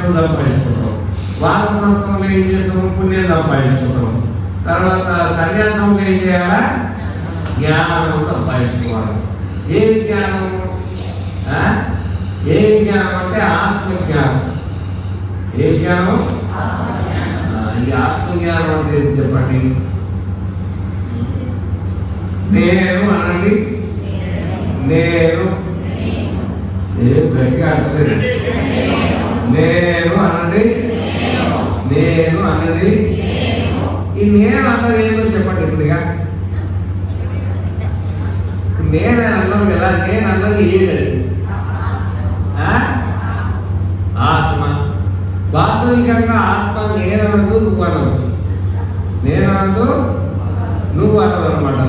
మోక్షం సంపాదించుకుంటాం. వానప్రస్థంలో ఏం చేస్తాము? పుణ్యం సంపాదించుకుంటాం. తర్వాత సన్యాసంలో ఏం చేయాలా? జ్ఞానం సంపాదించుకోవాలి. ఏమి జ్ఞానం? ఏ జ్ఞానం అంటే ఆత్మజ్ఞానం. ఏ జ్ఞానం? ఈ ఆత్మజ్ఞానం అంటే ఏది చెప్పండి? నేను అనండి. నేను గట్టిగా అంటలేదు. నేను అనండి. నేను అన్నది. ఈ నేను అన్నది ఏంటో చెప్పండి. ఇప్పుడుగా నేను అన్నది కదా. నేను అన్నది ఏదది? ఆత్మ. వాస్తవికంగా ఆత్మ నేననదు, నువ్వు అనవచ్చు. నేననదు, నువ్వు అనదు అనమాట.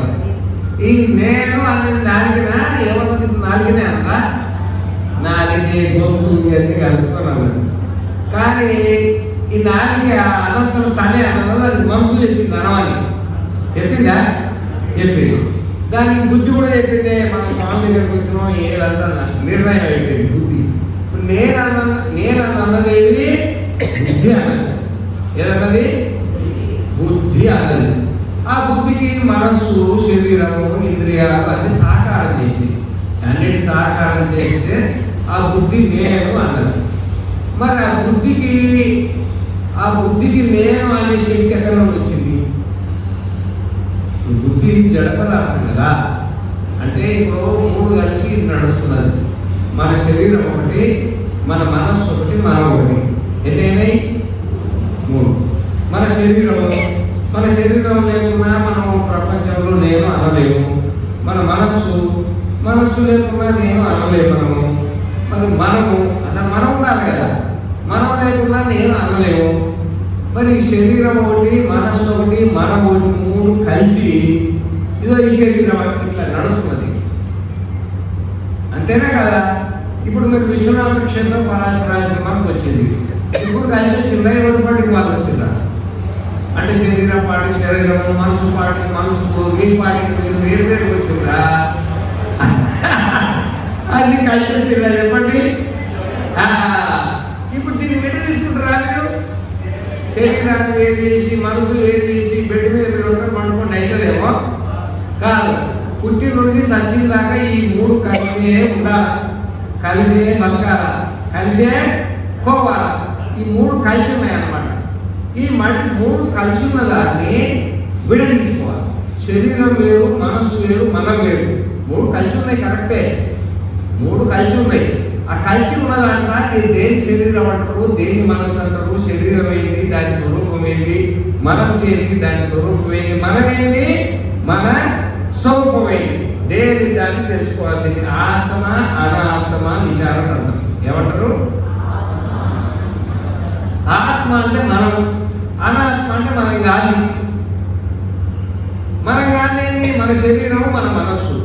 ఈ నేను అన్నది నాలుగునా ఏమన్నది? నాలుగునే అన్న. నాలుగే గొంతు ఇవన్నీ కలుసుకొని అన్నది. కానీ ఈ నాలుగే అనంతరం తనే అన్నది. అది మనసు చెప్పింది అనవని. చెప్పిందా? చెప్పింది. దానికి బుద్ధి కూడా చెప్పిందే. మనం స్వామి దగ్గరకు వచ్చినాం ఏదంతా నిర్ణయం అయిపోయింది బుద్ధి. ఇప్పుడు నేను అన్నది ఏది? బుద్ధి అన్నది. ఏదన్నది? బుద్ధి అన్నది. ఆ బుద్ధికి మనస్సు, శరీరము, ఇంద్రియాలు అన్ని సహకారం చేసింది. అన్నిటి సహకారం చేస్తే ఆ బుద్ధి నేను అన్నది. మరి ఆ బుద్ధికి నేను అనే శక్తి ఎక్కడ నుండి వచ్చింది? బుద్ధి జడ పదార్థం కదా. అంటే ఇప్పుడు మూడు కలిసి నడుస్తున్నది. మన శరీరం ఒకటి, మన మనస్సు ఒకటి, మనం ఒకటి. ఎన్నైనాయి? మూడు. మన శరీరం లేకున్నా మనం ప్రపంచంలో నేను అనలేము. మన మనస్సు లేకున్నా నేను అనలేము. మనము అసలు మనం ఉండాలి కదా. మనం లేకున్నా నేను అనలేము. మరి శరీరం ఒకటి, మనస్సు ఒకటి, మనం ఒకటి, మూడు కలిసి ఇదో ఈ శరీరం ఇట్లా నడుస్తున్నది. అంతేనా కదా? ఇప్పుడు మీరు విశ్వనాథ క్షేత్రం పరాశరాశ్రమానికి వచ్చింది. ఇప్పుడు కలిసి వచ్చిందా? ఎవరి పాటికి వాళ్ళు వచ్చిందా? అంటే శరీరం పాటి శరీరము, మనసు పాటి మనసు, మీ పాటికి మీరు వేరు వేరు వచ్చిందా? అన్ని కలిసి వచ్చిందా? చెప్పండి. ఇప్పుడు దీన్ని విడ తీసుకుంటారా మీరు? శరీరాన్ని వేరు చేసి, మనసు వేరు చేసి, బెడ్ మీద మీరు ఒకరు పండుకొని అయితేనేమో కాదు. పుట్టి నుండి సచ్చిన దాకా ఈ మూడు కలిసే ఉండాలి, కలిసే బతకాల, కలిసే పోవాలా. ఈ మూడు కలిసి ఉన్నాయన్నమాట. ఈ మూడు కలిసి ఉన్న దాన్ని విడదీసుకోవాలి. శరీరం వేరు, మనస్సు వేరు, మనం వేరు. మూడు కలిసి ఉన్నాయి, కరెక్టే. మూడు కలిసి ఉన్నాయి. ఆ కలిసి ఉన్న దాంట్లో దేని శరీరం అంటారు, దేని మనస్సు అంటారు. శరీరం ఏంటి, దాని స్వరూపం ఏంటి, మనస్సు ఏంటి, దాని స్వరూపం ఏంటి, మనమేంటి, మన స్వరూపం ఏంటి, దేని దాన్ని తెలుసుకోవాలి. ఆత్మ, అనాత్మ విచారణ అంటారు. ఏమంటారు? ఆత్మ అంటే మనం, అనాత్మ అంటే మనం కాదు. మనం కాదేంటి? మన శరీరము, మన మనస్సు.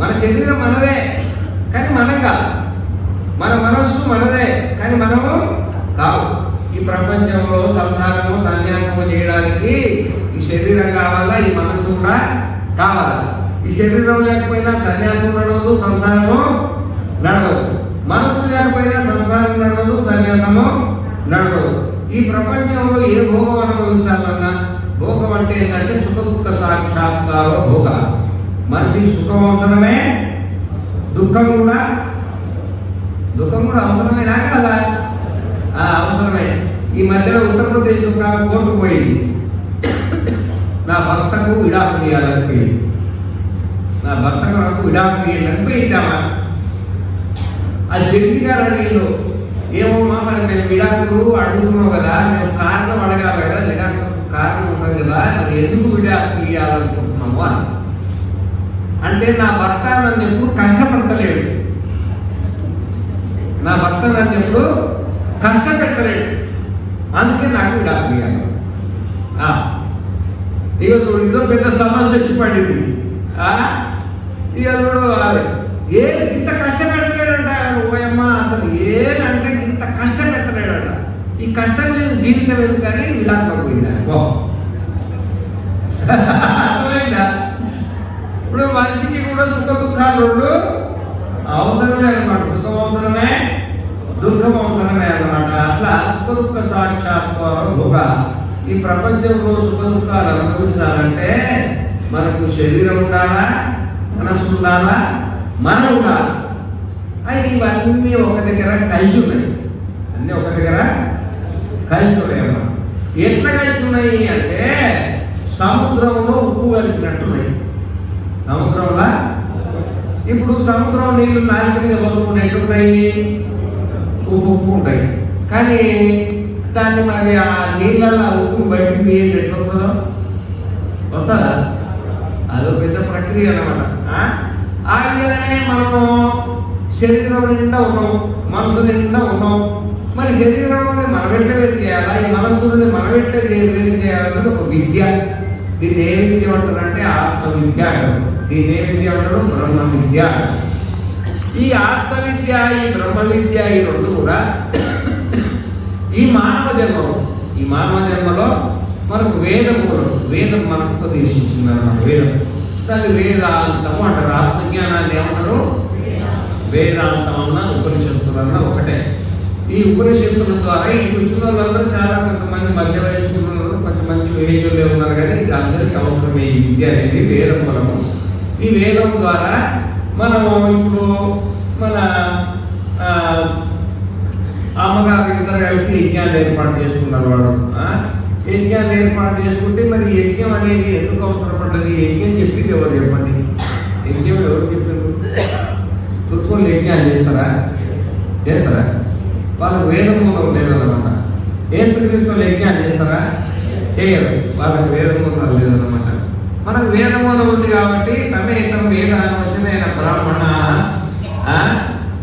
మన శరీరం మనదే కానీ మనం కాదు. మన మనస్సు మనదే కానీ మనము కావు. ఈ ప్రపంచంలో సంసారము, సన్యాసము చేయడానికి ఈ శరీరం కావాలా, ఈ మనస్సు కూడా కావాలా. ఈ శరీరం లేకపోయినా సన్యాసం నడవదు, సంసారము నడవదు. మనస్సు లేకపోయినా సంసారం నడవదు, సన్యాసము నడవదు. ఈ ప్రపంచంలో ఏ భోగం అనుభవించాలన్నా, భోగం అంటే ఏంటంటే సుఖ దుఃఖ సాక్షాత్కార భోగ. మనిషికి సుఖం అవసరమే, దుఃఖం కూడా అవసరమేనా కదా? అవసరమే. ఈ మధ్యలో ఉత్తరప్రదేశ్ కోర్టు పోయింది. నా భర్తకు విడాకులు ఇవ్వాలని పోయింది. నా భర్తకు నాకు విడాకులు ఇవ్వాలని పోయిందామా? ఆ జడ్జి గారు అడిగిండు, ఏమమ్మా మరి మేము విడాకులు అడుగుతున్నావు కదా, మేము కారణం అడగాలి కదా, విడాకు కారణం ఉంటుంది కదా, మరి ఎందుకు విడాకులు ఇవ్వాలనుకుంటున్నాము అని. అంటే నా భర్త నన్ను ఎప్పుడు కష్టపడతలేడు, నా భర్త నన్ను ఎప్పుడు కష్టపెడతలేడు, అందుకే నాకు విడాకులు ఇవ్వాలి. ఇక చూడు, ఇదో పెద్ద సమస్య వచ్చి పడింది. ఇక చూడు, ఇంత కష్టపెడతలేడంట ఓయమ్మ. అసలు ఏనంటే ఇంత కష్టపెడతలేడంట. ఈ కష్టం లేని జీవితం ఎందుకని విడాకులకు పోయిందా? అర్థమైందా? ఇప్పుడు మనిషికి కూడా సుఖ దుఃఖాలు రెండు అవసరమే అన్నమాట. సుఖం అవసరమే, దుఃఖం అవసరమే అన్నమాట. అట్లా సుఖదుఖ సాక్షాత్కారంగా ఈ ప్రపంచంలో సుఖదుఖాలు అనుభవించాలంటే మనకు శరీరం ఉండాలా, మనస్సు ఉండాలా, మనం ఉండాలి. అయితే ఇవన్నీ ఒక దగ్గర కలిసి ఉన్నాయి. అన్నీ ఒక దగ్గర కలిసి ఉన్నాయి అన్నమాట. ఎట్లా కలిసి ఉన్నాయి అంటే సముద్రంలో ఉప్పు కలిసినట్టున్నాయి. సముద్రంలో ఇప్పుడు సముద్రం నీళ్లు నాలుగు మీద పోసుకుని ఎట్లుంటాయి, ఉప్పు ఉప్పు ఉంటాయి. కానీ దాన్ని మరి ఆ నీళ్ళల్లో ఉప్పు బయటికి తీయండి ఎట్లా వస్తుందో, వస్తుందా? అదో పెద్ద ప్రక్రియ అన్నమాట. ఆ విధంగానే మనము శరీరం నిండా ఉన్నాం, మనసు నిండా ఉన్నాం. మరి శరీరం నుండి మనం ఎట్లా వేరు చేయాలా, ఈ మనస్సు నుండి మనం ఎట్లా వేరు చేయాలన్నది ఒక విద్య. దీన్ని ఏ విద్య అంటారు అంటే ఆత్మ విద్య అంటారు. దీన్ని ఏ విద్య అంటారు? బ్రహ్మ విద్య. ఈ ఆత్మ విద్య, ఈ బ్రహ్మ విద్య, ఈ రెండు కూడా ఈ మానవ జన్మలో మనకు వేదం మనకు ఉపదేశించింది అన్నమాట. వేదం దాన్ని వేదాంతము అంటారు. ఆత్మజ్ఞానాన్ని ఏమంటారు? వేదాంతం అన్న ఉపనిషత్తులన్న ఒకటే. ఈ ఉపనిషత్తుల ద్వారా ఇంటికి వచ్చిన వాళ్ళందరూ చాలా కొంతమంది మధ్య వయస్సులో ఉన్నారు, కొంచెం మంచి ఏజ్లో ఉన్నారు. కానీ ఇది అందరికీ అవసరమే ఈ విద్య అనేది. వేదం మూలము. ఈ వేదం ద్వారా మనము ఇప్పుడు మన అమ్మగారు ఇద్దరు కలిసి యజ్ఞాన్ని ఏర్పాటు చేసుకున్నారు. వాడు యజ్ఞాన్ని ఏర్పాటు చేసుకుంటే మరి యజ్ఞం అనేది ఎందుకు అవసరపడ్డది? యజ్ఞం చెప్పింది ఎవరు చెప్పండి? యజ్ఞం ఎవరు చెప్పారు? తుర్కోళ్ళు యజ్ఞాలు చేస్తారా? వాళ్ళకు వేదం మూలం లేదన్నమాట. ఏసుక్రీస్తులు యజ్ఞాలు చేస్తారా? చేయరు. వాళ్ళకి వేదం మూలం లేదన్నమాట. మనకు వేదమూలం ఉంది కాబట్టి తమేతం వేదాన్ని వచ్చిన బ్రాహ్మణ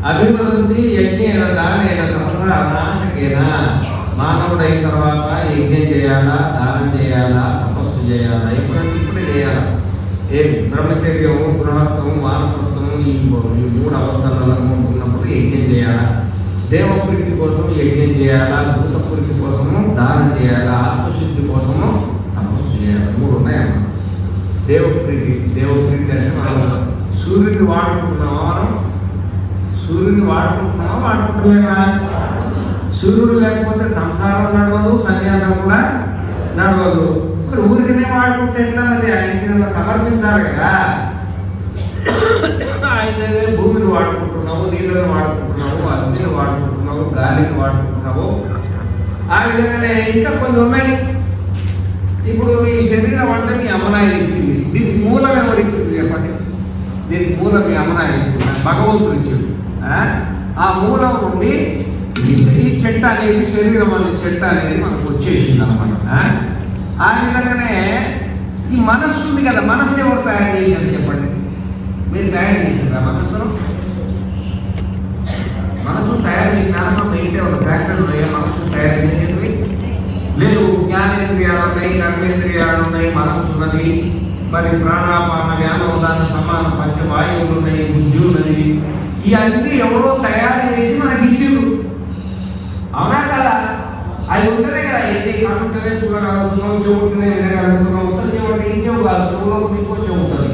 అభివృద్ధి యజ్ఞేన దానేన తపసా నాశకేన. మానవుడైన తర్వాత యజ్ఞం చేయాలా, దానం చేయాలా, తపస్సు చేయాలా, ఇప్పుడే చేయాలా. బ్రహ్మచర్యము, గృహస్థము, వానప్రస్థము ఈ 3 అవస్థలలో ఉన్నప్పుడు యజ్ఞం చేయాలా. దేవప్రీతి కోసం యజ్ఞం చేయాలా, భూతప్రీతి కోసము దానం చేయాలా, ఆత్మశుద్ధి కోసము తపస్సు చేయాలి. 3 ఉన్నాయన్నమాట. దేవప్రీతి అంటే మనం సూర్యుడిని వాడుకుంటున్నామా? వాడుకుంటలేమా? సూర్యుడు లేకపోతే సంసారం నడవదు, సన్యాసం కూడా నడవదు. మరి ఊరికనే వాడుకుంటే ఎట్లా? మరి ఆయనకి సమర్పించాలి కదా. ఆయననే భూమిని వాడుకుంటున్నావు, నీళ్ళని వాడుకుంటున్నావు, అగ్నిని వాడుకుంటున్నావు, గాలిని వాడుకుంటున్నావు. ఆ విధంగానే ఇంకా కొన్ని ఉన్నాయి. ఇప్పుడు ఈ శరీరం అంటే మీ అమ్మనాయన ఇచ్చింది. దీనికి మూలం ఎవరు ఇచ్చింది చెప్పండి? దీనికి మూలం మీ అమ్మనాయన ఇచ్చింది, భగవంతుడు ఇచ్చింది. ఆ మూలం నుండి ఈ చెట్టు అనేది, శరీరం అనే చెట్టు అనేది మనకు వచ్చేసింది అనమాట. ఆ విధంగానే ఈ మనస్సు ఉంది కదా, మనస్సు ఎవరు తయారు చేశారు చెప్పండి? మీరు తయారు చేసిందా మనస్సును? మనసు తయారు చేసినారా? మన ఇంట్లో ఒక ఫ్యాక్టరీ ఉన్నాయా మనస్సు తయారు చేసేది? లేదు. జ్ఞానేంద్రియాలు ఉన్నాయి, కర్మేంద్రియాలు ఉన్నాయి, మనస్సు ఉన్నది. మరి ప్రాణాపాన వ్యానోదాన సమాన పంచవాయువులు ఉన్నాయి, బుద్ధి ఉన్నది. ఇవన్నీ ఎవరో తయారు చేసి మనకి ఇచ్చిండ్రు. అవునా కదా? అవి ఉంటేనే కదా ఏది కనుంటేనే చూడగలుగుతున్నాం, చెవుంటేనే వినగలుగుతున్నాం. ఉత్తర చెవు అంటే ఈ చెవు కాదు, చెవులో ఇంకో చెవు ఉంటుంది.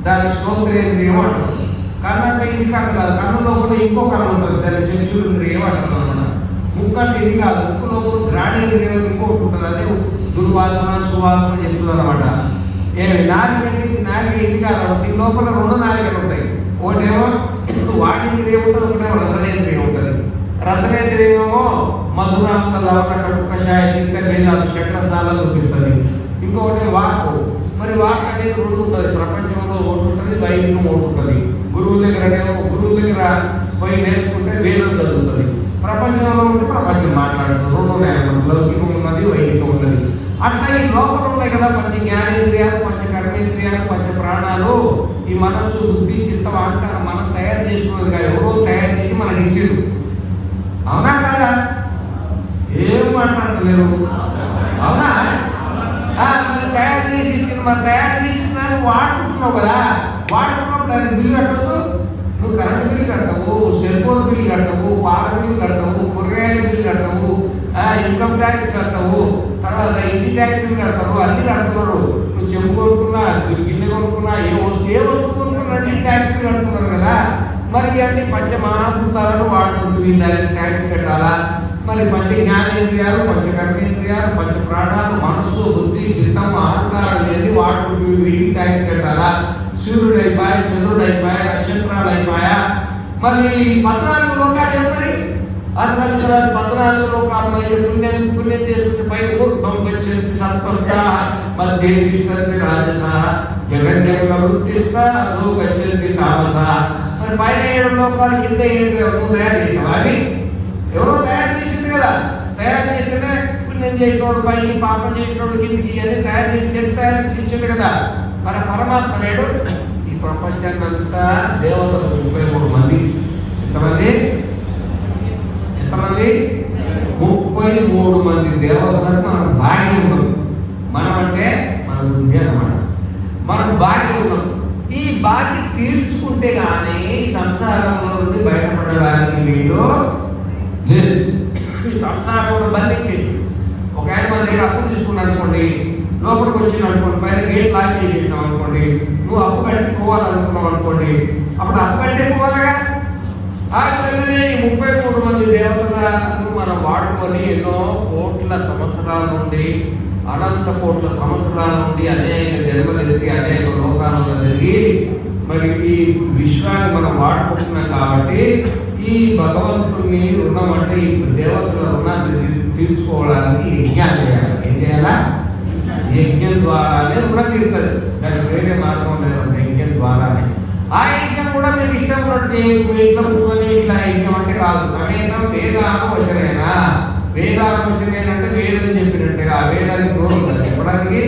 దాన్ని శ్రోత్రేంద్రియం అంటారు. కన్ను అంటే ఇది కన్ను కాదు, కన్నులో కూడా ఇంకో కన్ను ఉంటుంది, దాన్ని చక్షురింద్రియం అంటారు అనమాట. ముక్కు అంటే ఇది కాదు, ముక్కులో కూడా ఘ్రాణేంద్రియం ఇంకోటి ఉంటుంది, అదే దుర్వాసన సువాసన చెప్తుంది అనమాట. నాలుగు అంటే ఇది నాలుగు ఇది కాదు, దీని లోపల 2 నాలుగలు ఉంటాయి. ఒకటేమో వాటింద్రియం ఉంటుంది, ఒకటేమో రసనేంద్రియం ఉంటుంది. రసనేంద్రియమేమో మధురాంత లవణ కటు కషాయ ఇంత భేదాలు షట్రసాలను చూపిస్తుంది. ఇంకొకటి వాక్. మరి వాక్ అనేది 2 ఉంటుంది. ప్రపంచంలో 1 ఉంటుంది, వైదికం 1 ఉంటుంది. గురువు దగ్గర పోయి నేర్చుకుంటే వేదం చదువుతుంది. ప్రపంచంలో ఉంటే ప్రపంచం మాట్లాడుతుంది. 2 ఉన్నాయి, లౌకికం ఉన్నది, వైదికం ఉన్నది. అట్లా ఈ లోపల ఉన్నాయి కదా పంచ జ్ఞానేంద్రియాలు, పంచ కర్మేంద్రియాలు, పంచ ప్రాణాలు. ఈ మనస్సు, బుద్ధి, చిత్తం, అహంకారం మనం తయారు చేసుకున్నది కాదు, ఎవరో తయారు చేసి మనకి ఇచ్చారు. అవునా కదా? ఏం మాట్లాడలేదు. అవునా? మరి తయారు చేసి ఇచ్చింది. మరి తయారు చేసిన దాన్ని వాడుకుంటున్నావు కదా, వాడుకున్నప్పుడు దాన్ని బిల్లు కట్టద్దు. నువ్వు కరెంటు బిల్లు కడతావు, సెల్ ఫోన్ బిల్లు కడతావు, పాల బిల్లు కడతావు, కూరగాయల బిల్లు కడతావు, ఇన్కమ్ ట్యాక్స్ కడతావు, తర్వాత ఇంటి ట్యాక్స్లు కడతావు, అన్ని కడుతున్నారు. నువ్వు చెప్పు కొనుక్కున్నా, గిన్నె కొనుక్కున్నా, ఏ వస్తువు కొనుక్కున్నా అన్ని ట్యాక్స్లు కడుతున్నారు కదా. మరి అన్ని పంచమహాభూతాలను వాడుకుంటూ దానికి ట్యాక్స్ కట్టాలా? మరి పంచ జ్ఞానేంద్రియాలు, పంచ కర్మేంద్రియాలు, పంచ ప్రాణాలు, మనస్సు, బుద్ధి, చిత్తం, అహంకారాలు ఇవన్నీ వాడుకుంటూ వీటికి ట్యాక్స్ కట్టాలా? సూర్యుడు అయిపోయా, చంద్రుడు అయిపోయా, నక్షత్రాలు అయిపోయా, మళ్ళీ 14 లోకాలు మరి అతను 14 లోకాలు మళ్ళీ పుణ్యం చేసుకుంటే పై ఊర్ధ్వం గచ్చంతి సత్వస్థ మధ్య తిష్టంతి రాజసః జగన్నేవ వృత్తిస్థ అధో గచ్చంతి తామసః. మరి పైన 7 లోకాలు, కింద 7 నువ్వు తయారు చేసినావు. అవి ఎవరో తయారు చేసింది కదా. తయారు చేస్తేనే పుణ్యం చేసినోడు పైకి, పాపం చేసినోడు కిందికి, అన్ని తయారు చేసి సెట్ తయారు చేసి ఇచ్చింది కదా. మరి పరమాత్మ నేడు ఈ ప్రపంచాన్ని అంతా దేవతలు 33 మంది. ఎంతమంది? 33 మంది దేవతలకు మనం బాగా ఉన్నాం. మనం అంటే మన బుద్ధి అన్నమాట. మనం బాగా ఉన్నాం. ఈ బాకి తీర్చుకుంటే కానీ సంసారంలో నుండి బయటపడడానికి వీళ్ళు లేదు. ఈ సంసారంలో బంధించేది. ఒక ఆయన మన దగ్గర అప్పు తీసుకున్నాను అనుకోండి, లోపలికి వచ్చిన అనుకోండి, పైన గేట్ లాక్ చేసేసినావు అనుకోండి, నువ్వు అప్పు కట్టుకోవాలనుకున్నావు అనుకోండి, అప్పుడు అప్పు కట్టేసుకోవాలిగా. ఆ విధంగానే ఈ 33 మంది దేవతలను మనం వాడుకొని ఎన్నో కోట్ల సంవత్సరాల నుండి, అనంత కోట్ల సంవత్సరాల నుండి అనేక జన్మలు ఎత్తి అనేక లోకాలలో జరిగి మరి ఈ విశ్వాన్ని మనం వాడుకుంటున్నాం. కాబట్టి ఈ భగవంతుని రుణం అంటే ఈ దేవతల రుణాన్ని తీర్చుకోవడానికి యజ్ఞాలు చేయాలి. ఏం చేయాలా? యజ్ఞం ద్వారానే రుణం తీరుతుంది. దానికి వేరే మార్గం లేదు, యజ్ఞం ద్వారానే. ఆ యజ్ఞం కూడా మీరు ఇష్టం ఉన్నట్టు ఇంట్లో కూర్చొని ఇట్లా యజ్ఞం అంటే కాదు. అనేకం వేదాలోచనైనా. వేదాలోచన అంటే వేదం చెప్పినట్టుగా వేదాన్ని గౌరవం చెప్పడానికి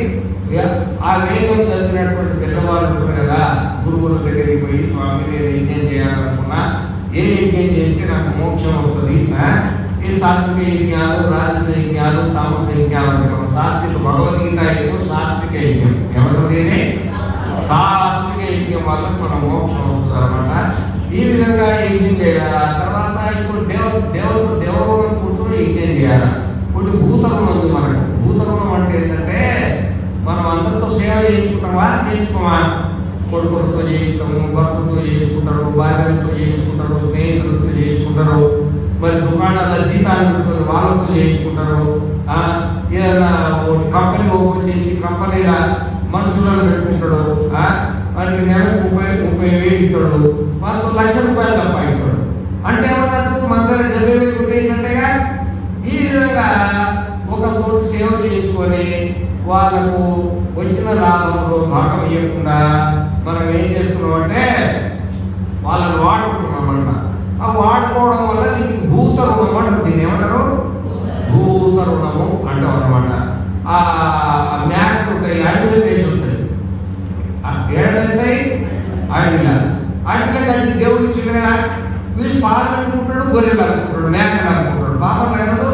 ఆ వేదం చదివినటువంటి పెద్దవాళ్ళు ఉంటారు కదా, గురువుల దగ్గరికి పోయి స్వామి నేను యజ్ఞం చేయాలనుకున్నా, ఏ యజ్ఞం చేస్తే నాకు మోక్షం వస్తుంది? ఈ సాత్విక యజ్ఞాలు, రాజస యజ్ఞాలు, తామస యజ్ఞాలు. సాత్విక భగవద్గీత యజ్ఞం సాత్విక యజ్ఞం. ఎవరితోనే? సాత్విక యజ్ఞం వల్ల మనం మోక్షం వస్తుంది అనమాట. ఈ విధంగా యజ్ఞం చేయాలి. తర్వాత ఇప్పుడు దేవరుణం కూర్చొని యజ్ఞం చేయాలి. కొన్ని భూతరుణం ఉంది మనకు. భూతరుణం అంటే ఏంటంటే మనం అందరితో సేవ చేయించుకుంటామా, చేయించుకోమా? కొడుకులతో చేయిస్తాము, భర్తతో చేసుకుంటారు, భార్యలతో చేయించుకుంటారు, స్నేహితులతో చేసుకుంటారు, మరి దుకాణాల జీతాలు పెట్టుకొని వాళ్ళతో చేయించుకుంటారు. ఏదైనా కంపెనీ ఓపెన్ చేసి కంపెనీల మనుషులను పెట్టుకుంటాడు, వాటికి నెలకు 30,000 ఇస్తాడు, వాళ్ళతో ₹1,00,000 సంపాదిస్తాడు. అంటే ఏమన్నట్టు మన దగ్గర 70,000 కొట్టేసినట్టుగా. ఈ విధంగా ఒకరితో సేవ చేయించుకొని వాళ్ళకు వచ్చిన లాభంలో భాగం ఇవ్వకుండా మనం ఏం చేస్తున్నాం అంటే వాళ్ళని వాడుకుంటున్నాం అన్నమాట. ఆ వాడుకోవడం వల్ల దీనికి భూత రుణం అంటారు. దీన్ని ఏమంటారు? భూత రుణము అంటాం అన్నమాట. ఆ మేకలు ఉంటాయి, అడవిలో వేసి ఉంటాయి. ఏడవేస్తాయి అడవిలా. అడవిలో కంటే దేవుడు ఇచ్చింది కదా. వీళ్ళు పాలు అనుకుంటాడు, గొర్రెలు అనుకుంటాడు, మేకలు అనుకుంటాడు, పాపం కలదు.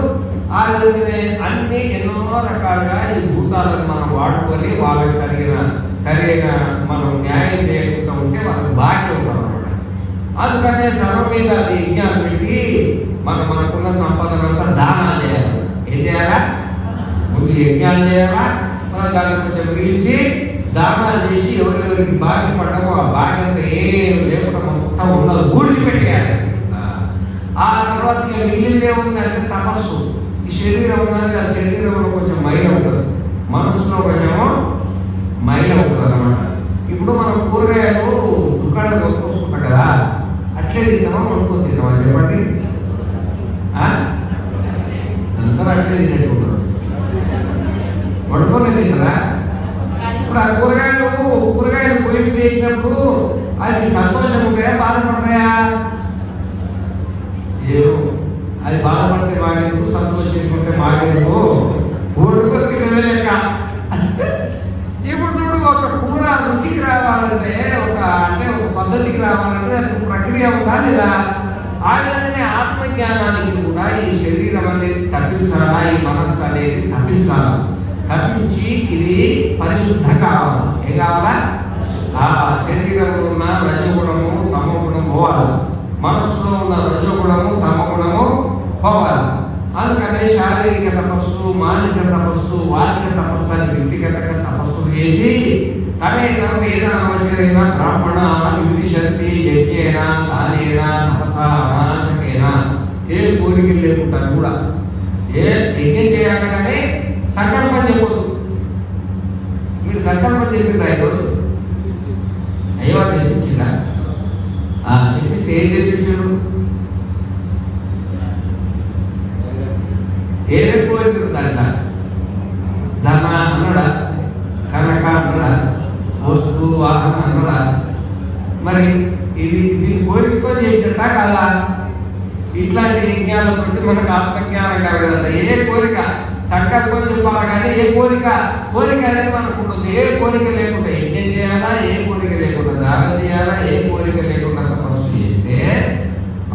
ఆ విధంగానే అన్ని ఎన్నో రకాలుగా ఈ భూతాలను మనం వాడుకొని వాళ్ళకి సరైన మనం న్యాయం చేయకుండా ఉంటే వాళ్ళకి బాకీ ఉంటాం అన్నమాట. అందుకనే సర్వం మీద అది యజ్ఞాలు పెట్టి మనకున్న సంపదనంతా దానాలు చేయాలి. ఏం చేయాలా? ముందు యజ్ఞాలు చేయాలా, మనం దాన్ని కొంచెం మిగిలించి దానాలు చేసి ఎవరెవరికి బాకీ పడ్డామో ఆ బాధ్యత ఏం లేకుండా మొత్తం ఉన్నది ఊడిచిపెట్టేయాలి. ఆ తర్వాత ఇక మిగిలింది ఏముందంటే తపస్సు. ఈ శరీరం ఉన్నది, ఆ శరీరంలో కొంచెం మైల ఉంటుంది, మనసులో కొంచెము మైల ఉంటుంది అన్నమాట. ఇప్పుడు మనం కూరగాయలు దుకాణాలు కొనుక్కొచ్చుకుంటాం కదా, అట్లే తింటామా కొనుక్కొని తింటామా చెప్పండి? అందరూ అట్లే తినేట్టుకుంటారు, వండుకొని తింటారా? ఇప్పుడు ఆ కూరగాయలు పొయ్యి మీద వేసినప్పుడు అది సంతోషం ఉంటాయా, బాధపడతాయా? ఏమో, అది బాధపడితే మాగేందుకు, సంతోషించుకుంటే మాగేందుకు, వండుకొని తినేదే లెక్క. ఇప్పుడు చూడు, ఒక కూర రుచికి రావాలంటే ఒక పద్ధతికి రావాలంటే దానికి ప్రక్రియ ఉందా లేదా? ఆ విధంగానే ఆత్మజ్ఞానానికి కూడా ఈ శరీరం అనేది తప్పించాలా, ఈ మనస్సు అనేది తప్పించాలా. తప్పించి ఇది పరిశుద్ధ కావాలి. ఏం కావాలా? ఆ శరీరంలో ఉన్న రజోగుణము తమోగుణం పోవాలి, మనస్సులో ఉన్న రజోగుణము తమోగుణము పోవాలి. అందుకనే శారీరక తపస్సు, మానసిక తపస్సు, వాచిక తపస్సు అని వ్యక్తిగతంగా తపస్సులు చేసి తమేతం వేదావచరైన బ్రాహ్మణ వివిధిశంతి యజ్ఞేన దానేన తపసా అనాశకేన ఏ కోరిక లేకుండా కూడా ఏ యజ్ఞం చేయాలి కానీ సంకల్పం చెప్పదు. మీరు సంకల్పం చెప్పిండ్రా ఈరోజు? అయ్యో అని చెప్పించిందా? చెప్పిస్తే ఏం చెప్పించాడు? ఏమేమి కోరికలు దాంట్లో? ధన అన్నాడా, కనక అన్నాడా, వస్తు వాహనం అన్నాడా? మరి ఇది దీని కోరికతో చేసినట్ట కాదా? ఇట్లాంటి యజ్ఞాలతో మనకు ఆత్మజ్ఞానం కలగదు. ఏ కోరిక సంకల్పం చెప్పాలి కానీ ఏ కోరిక అనేది మనకు ఉండదు. ఏ కోరిక లేకుండా యజ్ఞం చేయాలా, ఏ కోరిక లేకుండా దానం చేయాలా, ఏ కోరిక లేకుండా తపస్సు చేస్తే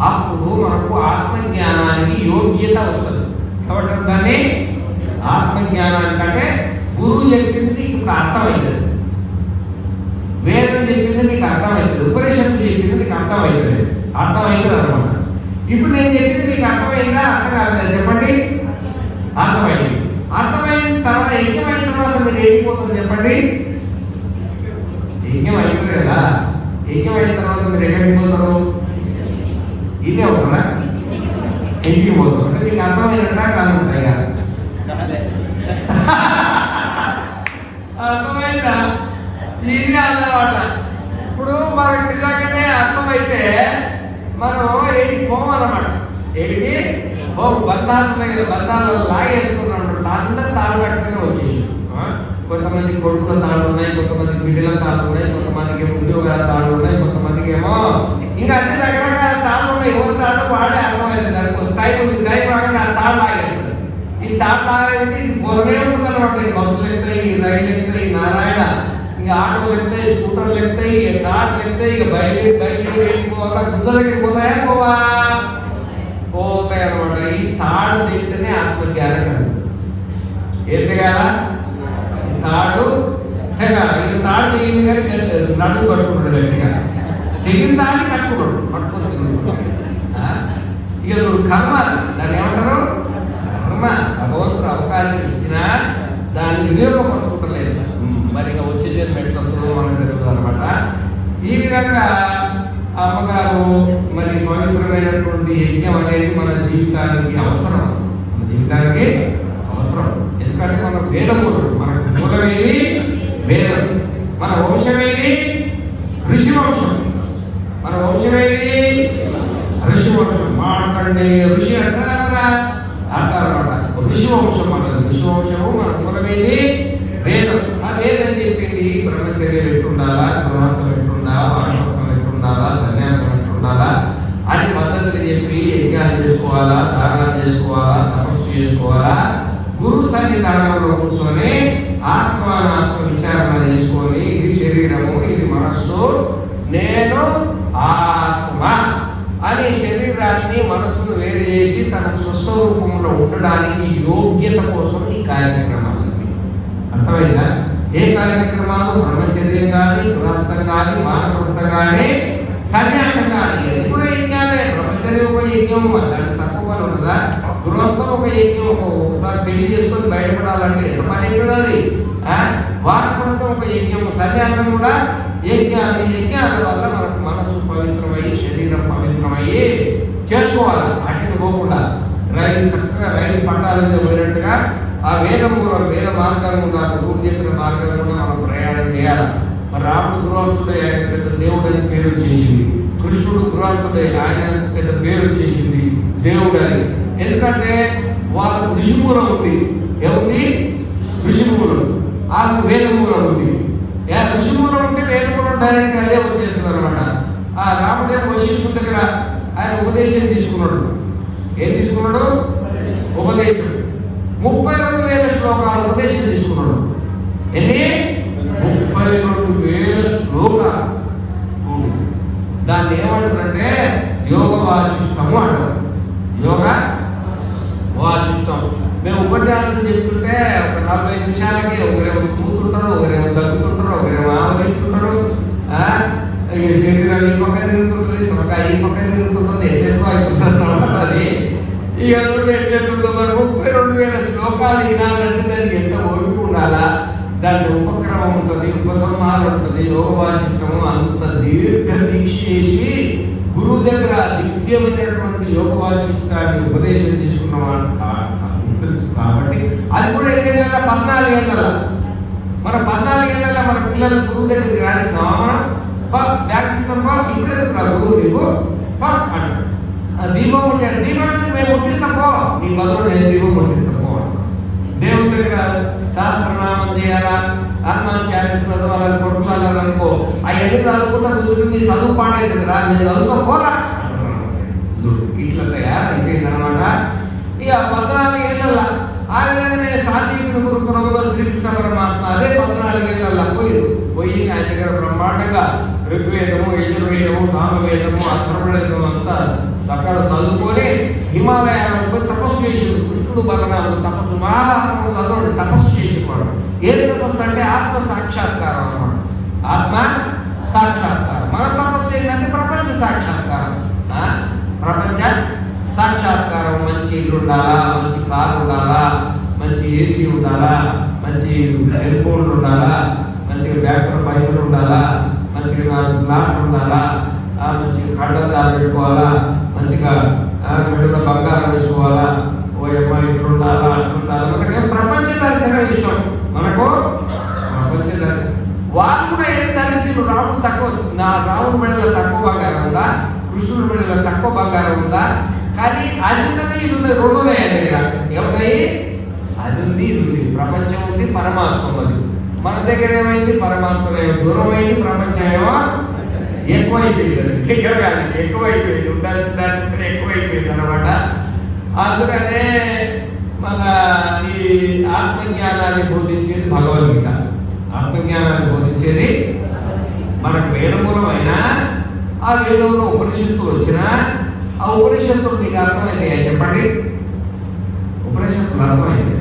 అప్పుడు మనకు ఆత్మజ్ఞానానికి యోగ్యత వస్తుంది. కాబట్టి దాన్ని ఆత్మజ్ఞానానికి అంటే గురువు చెప్పింది నీకు అర్థమవుతుంది, వేదం చెప్పింది నీకు అర్థమవుతుంది, ఉపనిషత్తు చెప్పింది నీకు అర్థమవుతుంది అనమాట. ఇప్పుడు నేను చెప్పింది మీకు అర్థమైందా, అర్థం కాలేదా చెప్పండి? అర్థమైంది. అర్థమైన తర్వాత యజ్ఞమైన తర్వాత మీరు వెళ్ళిపోతుంది చెప్పండి? యజ్ఞం అయిపోతుంది కదా. యజ్ఞం అయిన తర్వాత మీరు ఎక్కడిపోతారు? ఇదే అవుతారా? ఇంటికి పోతాం. అంటే మీకు అర్థమైనట్టా కాదు ఉంటాయి కదా. అర్థమైందా? ఇది అన్నమాట. ఇప్పుడు మనకు నిజంగానే అర్థమైతే మనం ఏడికి పోమన్నమాట. ఏడికి బంధాలు ఉన్నాయి కదా, బంధాలు లాగేసుకున్నాం. అందరూ తాళ్ళు కట్టుకుని వచ్చేసి కొంతమంది కొడుకుల తాళ్ళు ఉన్నాయి, కొంతమందికి బిడ్డల తాళ్ళు ఉన్నాయి, కొంతమందికి ఉద్యోగాల తాళ్ళు ఉన్నాయి, కొంతమందికి ఏమో ఇంకా అన్ని రకరకాల తాళ్ళు ఉన్నాయి. ఎవరి తాళ్ళు వాడే అర్థమైంది. దానికి టైం రాగానే ఆ తాళ్ళు లాగేస్తుంది. ఈ తాళ్ళు లాగేది పొలమే ఉంటుంది అనమాట. ఈ బస్సులు ఎక్కుతాయి, ఈ రైళ్ళు ఎక్కుతాయి, నారాయణ ఇంకా ఆటోలు ఎక్కుతాయి, స్కూటర్లు ఎక్కుతాయి, కార్లు ఎక్కుతాయి. ఇక బయలుదేరి వెళ్ళిపోవాలా, గుద్దలకి పోతాయా పోతాయి అనమాట. ఈ తాడు తెగితేనే ఆత్మజ్ఞానం కాదు. ఏం తెగాల? తాడు తెగాల. ఇక తాడు తెగింది కానీ నడుము కట్టుకుంటాడు గట్టిగా. తెగిన దాన్ని కట్టుకున్నాడు, పట్టుకుంటున్నాడు. ఇక కర్మ, దాన్ని ఏమంటారు? కర్మ. భగవంతుడు అవకాశం ఇచ్చినా దాన్ని వినియోగపరచుకుంటలేదు. మరి ఇక వచ్చే జన్మ ఎట్లా సులభం జరుగుతుంది అనమాట. ఈ విధంగా అమ్మగారు మరి పవిత్రమైనటువంటి యజ్ఞం అనేది మన జీవితానికి అవసరం. మన జీవితానికి అవసరం. ఎందుకంటే మన వేదములు, మనకు మూలమేది వేదం. మన వంశమేది ఋషి వంశం. మన వంశమేది ఋషి వంశం. మాట్లాడే ఋషి అంటారా అంటారన్నమాట. ఋషి వంశం అన్నది. ఋషి వంశము మన మూలమేది వేదం. ఆ వేదం చెప్పింది బ్రహ్మచర్యం ఎట్టుండాలా, గృహస్థం ఎట్టుండాలా, వానప్రస్థం ఎట్టుండాలా, సన్యాసం ఎట్టుండాలా అని పద్ధతులు చెప్పి యజ్ఞాలు చేసుకోవాలా, దానాలు చేసుకోవాలా, తపస్సు చేసుకోవాలా. గురు సన్నిధానంలో కూర్చొని ఆత్మ విచారణ చేసుకొని ఇది శరీరము, ఇది మనస్సు, నేను ఆత్మ అని శరీరాన్ని మనస్సును వేరు చేసి తన స్వస్వరూపంలో ఉండడానికి యోగ్యత కోసం ఈ కార్యక్రమాలు. అర్థమైందా? ఏ కార్యక్రమాలు? బ్రహ్మచర్యం కానీ, గృహస్థం కానీ, వానప్రస్థం కానీ, సన్యాసం కానీ, అది కూడా యజ్ఞాలే. బ్రహ్మచర్యం ఒక యజ్ఞం, దాన్ని తక్కువ ఉండదా? గృహస్థం ఒక యజ్ఞం. ఒకసారి పెళ్లి చేసుకొని బయటపడాలంటే ఎంత పని అవుతుంది అది. వానప్రస్థం ఒక యజ్ఞం, సన్యాసం కూడా యజ్ఞాలు. యజ్ఞాల వల్ల మనకు మనస్సు పవిత్రమయ్యి, శరీరం పవిత్రమయ్యి చేసుకోవాలి. అటు పోకుండా చక్కగా రైలు పట్టాల మీద పోయినట్టుగా ఆ వేద మార్గం కూడా, గురువు చెప్పిన మార్గం కూడా మనం ప్రయాణం చేయాలి. మరి రాముడు గృహస్థుడే, ఆయన పెద్ద దేవుడు అని పేరు వచ్చేసింది. కృష్ణుడు గృహస్థుడే, ఆయన పెద్ద పేరు వచ్చేసింది దేవుడు అని. ఎందుకంటే వాళ్ళకు ఋషిమూలం ఉంది. ఏముంది? ఋషిమూలం. వాళ్ళకు వేదమూలం ఉంది. ఋషిమూలం ఉంటే వేదమూలం డైరెక్ట్ అదే వచ్చేస్తుంది అనమాట. ఆ రాముడే వశిష్ఠుడి దగ్గర ఆయన ఉపదేశం తీసుకున్నాడు. ఏం తీసుకున్నాడు? ఉపదేశం. 32,000 శ్లోకాలు ఉపదేశం తీసుకున్నాడు. ఎన్ని? 32,000 శ్లోకాలు. దాన్ని ఏమంటారంటే యోగ వాసిష్టము అంటారు. యోగ వాసిష్టం. మేము ఉపన్యాసం చెప్తుంటే ఒక 40 నిమిషాలకి ఒకరేమో చూస్తుంటారు, ఒకరేమో తగ్గుతుంటారు, ఒకరేమో ఆవరిస్తుంటారు. ఈ శరీరం ఈ పక్క తిరుగుతుంటుంది, తొక్క ఈ పక్క తిరుగుతుంటుంది, ఎట్లెట్లా అవుతుంటారు. అది ఈ అందులో ఎట్లెట్టుందో మరి 32,000 శ్లోకాలు వినాలంటే దానికి ఎంత ఓపిక ఉండాలా? దాంట్లో ఉపక్రమం ఉంటుంది, ఉపసంహారం ఉంటుంది, యోగ వాసిష్టము. అంత దీర్ఘ దీక్ష చేసి గురువు దగ్గర దివ్యమైనటువంటి యోగ వాసిష్టాన్ని ఉపదేశం తీసుకున్నవాడు తెలుసు కాబట్టి అది కూడా ఎన్ని నెలల 14 ఏళ్ళ మన 14 ఏళ్ళ మన పిల్లలు గురువు దగ్గరికి రాణిస్తామా మనం వ్యాఖ్యిస్తామా ఇప్పుడే గురువు నీకు అంటాడు. దీపం ముట్టాడు, దీపం మేము ముట్టిస్తాపో నీ బదులు నేను దీపం ముట్టిస్తాపో. దేవుడి దగ్గర సహస్రనామం చేయాలా, హనుమాన్ చాలీసా చదవాలని కొడుకులు అన్నారనుకో, అవన్నీ చదువుకుంటా కూర్చుని నీ చదువు పాడైతుందిరా, నేను చదువుతా పోరా ఇట్లా అయిపోయిందనమాట. ఇక 14 ఏళ్ళ ఆ విధంగానే సాత్వికుని గురుకులంలో శ్రీకృష్ణ పరమాత్మ అదే 14 ఏళ్ళ పోయి ఆయన దగ్గర బ్రహ్మాండంగా ఋగ్వేదము, యజుర్వేదము, సామవేదము, అథర్వవేదము అంతా సకల చదువుకొని హిమాలయాలకు పోయి తపస్సు చేసిండు. కృష్ణుడు బలరాముడు తపస్సు, మహాభారతంలో చదవండి, తపస్సు చేసేవాడు. ఏం తపస్సు అంటే ఆత్మ సాక్షాత్కారం అన్నమాట. ఆత్మ సాక్షాత్కారం. మన తపస్సు ఏంటంటే ప్రపంచ సాక్షాత్కారం. ప్రపంచ సాక్షాత్కారం. మంచి ఇల్లు ఉండాలా, మంచి కారు ఉండాలా, మంచి ఏసీ ఉండాలా, మంచి సెల్ ఫోన్లు ఉండాలా, మంచిగా బ్యాంకులో పైసలు ఉండాలా, మంచిగా ప్లాట్ ఉండాలా, మంచిగా కళ్ళద్దాలు పెట్టుకోవాలా, మంచిగా మెడలో బంగారం వేసుకోవాలా, ఓ అమ్మాయి ఇట్లా ఉండాలా, అట్లా ఉండాలా. మనకేం ప్రపంచ దర్శనం ఇష్టం, మనకు ప్రపంచ దర్శనం. వాళ్ళు కూడా ఏం ధరించారు, రాముడు తక్కువ, నా రాముడు మెడలో తక్కువ బంగారం ఉందా, కృష్ణుడి మెడలో తక్కువ బంగారం ఉందా? కానీ అది ఉన్నది ఇది ఉన్నది, రెండు ఉన్నాయి ఆయన దగ్గర. ఏమన్నాయి? అది ఉంది ఇది ఉంది. ప్రపంచం ఉంది, పరమాత్మ ఉంది. మన దగ్గర ఏమైంది? పరమాత్మ దూరం అయింది, ప్రపంచం ఏమో ఎక్కువైపోయింది. ఎక్కువైపోయింది, ఉండాల్సిన దానికంటే ఎక్కువైపోయింది అనమాట. అందుకనే మన ఈ ఆత్మజ్ఞానాన్ని బోధించేది భగవద్గీత. ఆత్మజ్ఞానాన్ని బోధించేది మనకు వేదమూలమైన ఆ వేదంలో ఉపనిషత్తులు వచ్చినా ఆ ఉపనిషత్తులు నీకు అర్థమైంది చెప్పండి. ఉపనిషత్తులు అర్థమైంది.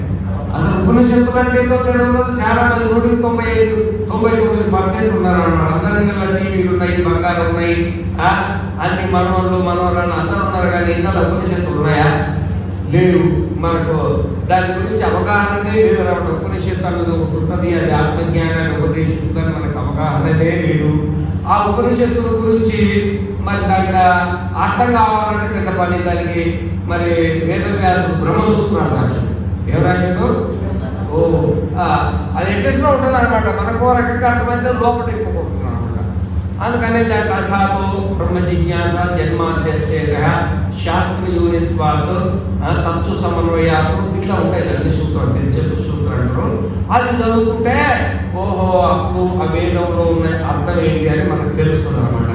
అసలు ఉపనిషత్తులు అంటే ఏదో తెలుగులో చాలా మంది 99% ఉన్నారు అన్నమాట. అందరి టీవీలు ఉన్నాయి, బంగారు ఉన్నాయి, అన్ని మనవాళ్ళు మనవరాళ్ళు అందరూ ఉన్నారు. కానీ ఇళ్ళలో ఉపనిషత్తులు ఉన్నాయా? లేవు. మనకు దాని గురించి అవగాహననే లేదు అన్నమాట. ఉపనిషత్తులు ఉంటుంది, అది ఆత్మజ్ఞానాన్ని ఉపదేశిస్తుందని మనకు అవగాహననే లేదు. ఆ ఉపనిషత్తుల గురించి మరి దాని అర్థం కావాలంటే పెద్ద పని. దానికి మరి వేదవ్యాసుడు బ్రహ్మసూత్రాలు రాశాడు. ఏం రాశాడు? అది ఎక్కడో ఉంటుంది అనమాట. మనకు రకంగా అర్థమైతే లోపల ఎక్కుపోతున్నాం అనమాట. అందుకనే దాంట్లో అథాతో బ్రహ్మ జిజ్ఞాస జన్మాద్యస్యేక శాస్త్రయూనిత్వాలు తత్వ సమన్వయాలు ఇట్లా ఉంటాయి. అన్ని సూత్రాలు, చతుసూత్రాలు అంటారు. అది చదువుకుంటే ఓహో అప్పుడు ఆ వేదంలో ఉన్న అర్థం ఏంటి అని మనకు తెలుస్తుంది అనమాట.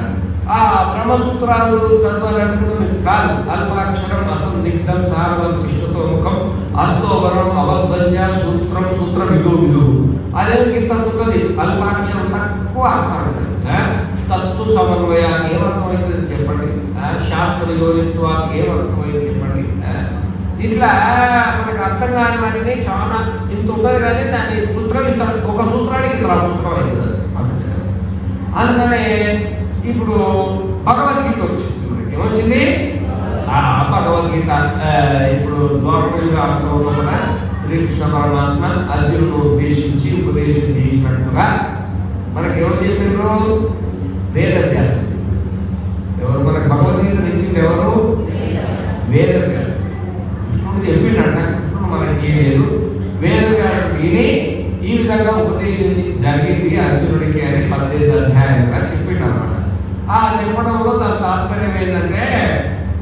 ఆ బ్రహ్మసూత్రాలు చదవాలంటే కూడా మీకు కాదు. అల్పాక్షరం అసందిగ్ధం సారవంత విశ్వతోముఖం అస్తోవరం అవద్వంచ సూత్రం సూత్ర విధు విధు. అదే ఇంత ఉంటుంది. అల్పాక్షరం తక్కువ అర్థం ఉంటుంది. తత్వ సమన్వయాన్ని ఏమర్థమవుతుంది చెప్పండి. శాస్త్ర యోనిత్వాన్ని ఏమర్థమైంది చెప్పండి. ఇట్లా మనకు అర్థం కానివన్నీ చాలా ఇంత ఉంటుంది. కానీ దాన్ని పుస్తకం ఇంత ఒక సూత్రానికి ఇంత పుస్తకం అవుతుంది. అందుకనే ఇప్పుడు భగవద్గీత వచ్చింది. మనకి ఏమొచ్చింది? భగవద్గీత ఇప్పుడు ద్వారకయుగ అర్థంలో కూడా శ్రీకృష్ణ పరమాత్మ అర్జునుడు ఉద్దేశించి ఉపదేశం చేసినట్టుగా మనకి ఎవరు చెప్పారు? వేదవ్యాసుడు. ఎవరు మనకు భగవద్గీతను ఇచ్చింది? ఎవరు? వేదవ్యాసుడు. కృష్ణుడు చెప్పిండట. కృష్ణుడు మనకి ఏం లేదు. వేదవ్యాసుడు విని ఈ విధంగా ఉపదేశం జరిగింది అర్జునుడికి అని 18 అధ్యాయంగా చెప్పిండు అనమాట. ఆ చెప్పడంలో దాని తాత్పర్యం ఏంటంటే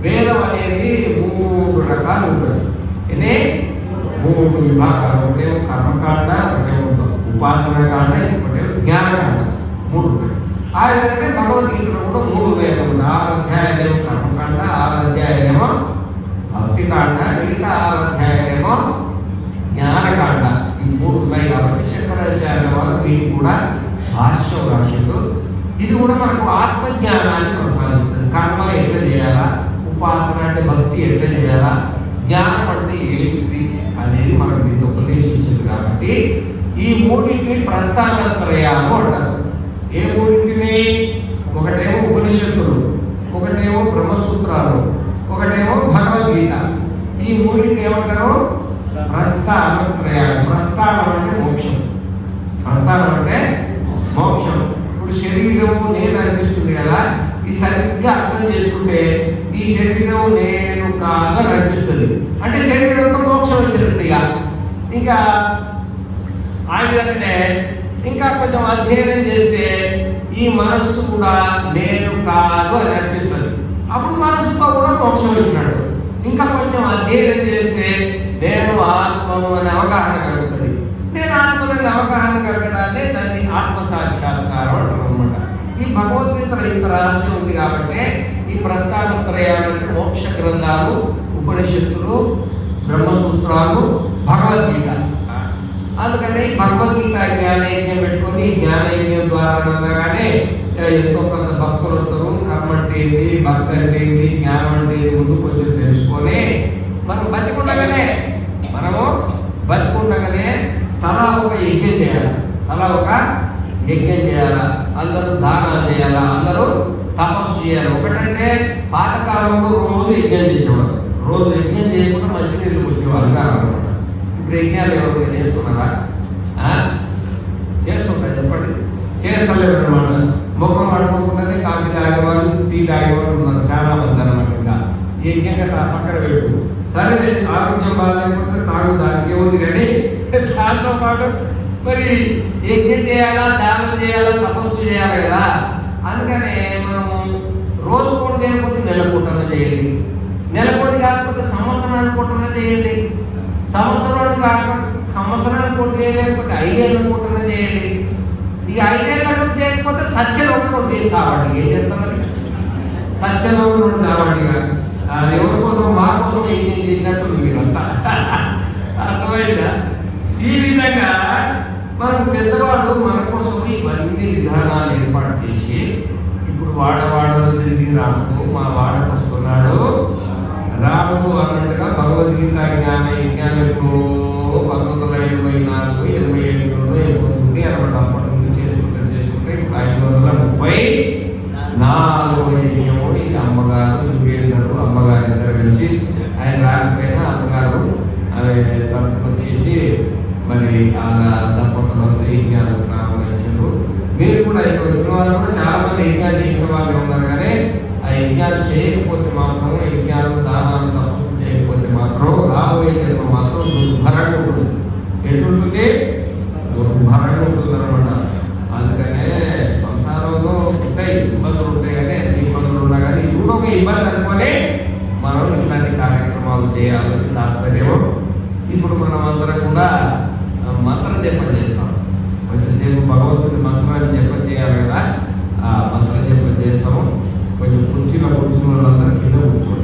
వేదం అనేది 3 రకాలు ఉంటుంది. ఇది 3 విభాగాలు. ఒకటేమో కర్మకాండ, ఒకటేమో ఉపాసన కాండ, ఇంకొకటేమో జ్ఞానకాండ. 3 ఉంటాయి. ఆ విధంగా భగవద్గీతలో కూడా 3 వేదం ఉంది. 6 అధ్యాయాలేమో కర్మకాండ, 6 అధ్యాయాలేమో భక్తికాండ, మిగతా 6 అధ్యాయాలేమో జ్ఞానకాండ. ఈ 3 ఉన్నాయి కాబట్టి శంకరాచార్య వాళ్ళు వీటి కూడా భాష్యం రాశారు. ఇది కూడా మనకు ఆత్మజ్ఞానాన్ని ప్రసాదిస్తుంది. కర్మ ఎట్లా చేయాలా, ఉపాసన అంటే భక్తి ఎట్లా చేయాలా, జ్ఞానం అంటే ఏంటిది అనేది మనకు దీన్ని ఉపదేశించింది. కాబట్టి ఈ 3టిని ప్రస్థానత్రయాలు అంటారు. ఏ 3టిని? ఒకటేమో ఉపనిషత్తులు, ఒకటేమో బ్రహ్మసూత్రాలు, ఒకటేమో భగవద్గీత. ఈ 3టిని ఏమంటారు? ప్రస్థానత్రయాలు. ప్రస్థానం అంటే మోక్షం. ప్రస్థానం అంటే మోక్షం. ఇప్పుడు శరీరము నేను అనిపిస్తుంది కదా, ఈ సరిగ్గా అర్థం చేసుకుంటే ఈ శరీరం నేను కాదు అని అనిపిస్తుంది. అంటే శరీరంతో మోక్షం వచ్చినట్టుగా. ఇంకా ఆ విధంగానే ఇంకా కొంచెం అధ్యయనం చేస్తే ఈ మనస్సు కూడా నేను కాదు అని అనిపిస్తుంది. అప్పుడు మనస్సుతో కూడా మోక్షం వచ్చినాడు. ఇంకా కొంచెం అధ్యయనం చేస్తే నేను ఆత్మను అనే అవగాహన కలుగుతుంది. నేను ఆత్మని అవగాహన కలగడాన్ని దాన్ని ఆత్మ సాక్షాత్కారం అంటారు అనమాట. ఈ భగవద్గీతలో ఇంత రహస్యం ఉంది కాబట్టి ఈ ప్రస్థానత్రయాలు అంటే మోక్ష గ్రంథాలు, ఉపనిషత్తులు, బ్రహ్మసూత్రాలు, భగవద్గీత. అందుకని భగవద్గీత జ్ఞానయజ్ఞం పెట్టుకొని జ్ఞానయజ్ఞం ద్వారా అనగానే ఎంతో కొంత భక్తులు వస్తారు. కర్మ అంటే ఏంటి, భక్తి అంటే ఏంటి, జ్ఞానం అంటే ఏంటి ముందు కొంచెం తెలుసుకొని మనము బతికుండగానే తలా ఒక యజ్ఞం చేయాలా, అందరూ దానాలు చేయాలా, అందరూ తపస్సు చేయాలి. ఒకటంటే పాతకాలంలో రోజు యజ్ఞం చేసేవారు. రోజు యజ్ఞం చేయకుండా మంచినీళ్ళు వచ్చేవారు కాదనమాట. ఇప్పుడు యజ్ఞాలు ఎవరు చేస్తున్నారా? చేస్తుంటారు చెప్పండి. చేస్తలేరు అనమాట. ముఖం పడుకోకుండానే కాఫీ తాగేవాళ్ళు, టీ తాగేవాళ్ళు ఉన్నారు చాలా మంది అనమాట. ఇంకా యజ్ఞంగా పక్కన పెట్టు. సరే ఆరోగ్యం బాగాలేకపోతే తాగుదానికి ఏముంది, కానీ దాంతో పాటు మరి యజ్ఞం చేయాలా, దానం చేయాలా, తపస్సు చేయాలి కదా. అందుకనే మనము రోజు కోటి చేయకపోతే నెలకోటన చేయండి, నెలకోటి కాకపోతే సంవత్సరానికి కోటన చేయండి, సంవత్సరానికి కోటి చేయలేకపోతే 5 ఏళ్ళ కోటన చేయండి. ఈ 5 ఏళ్ళకు చేయకపోతే సత్యలోకం చేసావండి. ఏం చేస్తామని సత్యలోకం చావండిగా. ఎవరి కోసం మా కోసం ఏం చేసినట్టు మీరంతా అర్థమైందా? ఈ విధంగా మనకు పెద్దవాళ్ళు మన కోసం ఇవన్నీ విధానాలు ఏర్పాటు చేసి ఇప్పుడు వాడవాడలు తిరిగి రాముడు మా వాడకు వస్తున్నాడు రాముడు అన్నట్టుగా భగవద్గీత జ్ఞాన యజ్ఞాలకు 1924, 25 అయిపోతుంది అనమాట. అప్పటి నుంచి చేసుకుంటే ఇప్పుడు 534 యజ్ఞము. ఇది అమ్మగారు వీళ్ళందరూ అమ్మగారి ఇద్దరు కలిసి ఆయన రాకపోయినా అమ్మగారు అవి తప్పుకొచ్చేసి మరి ఆ దంపతులంతా యజ్ఞాలు ప్రారంభించారు. మీరు కూడా ఇక్కడ వచ్చిన వాళ్ళు కూడా చాలా మంది యజ్ఞాలు చేసిన వాళ్ళు ఉన్నారు. కానీ ఆ యజ్ఞాలు చేయకపోతే మాత్రం, యజ్ఞాలు దానాలు తప్పు చేయకపోతే మాత్రం రాబోయే జన్మ మాత్రం దుర్భరంగా ఉంటుంది. ఎటుంటుంది? దుర్భరంగా ఉంటుంది అనమాట. అందుకనే సంసారంలో ఉంటాయి ఇబ్బందులు ఉంటాయి, కానీ ఇబ్బందులు ఉన్నా కానీ ఇది కూడా ఒక ఇబ్బంది అనుకొని మనం ఇట్లాంటి కార్యక్రమాలు చేయాలని తాత్పర్యం. ఇప్పుడు మనం అందరం కూడా మంత్రం జపం చేస్తాం. కొంచెంసేపు భగవంతుడి మంత్రాన్ని జపం చేయాలి కదా. ఆ మంత్రం జపం చేస్తాము. కొంచెం కుర్చీలో కూర్చున్న వాళ్ళందరూ కింద కూర్చోండి.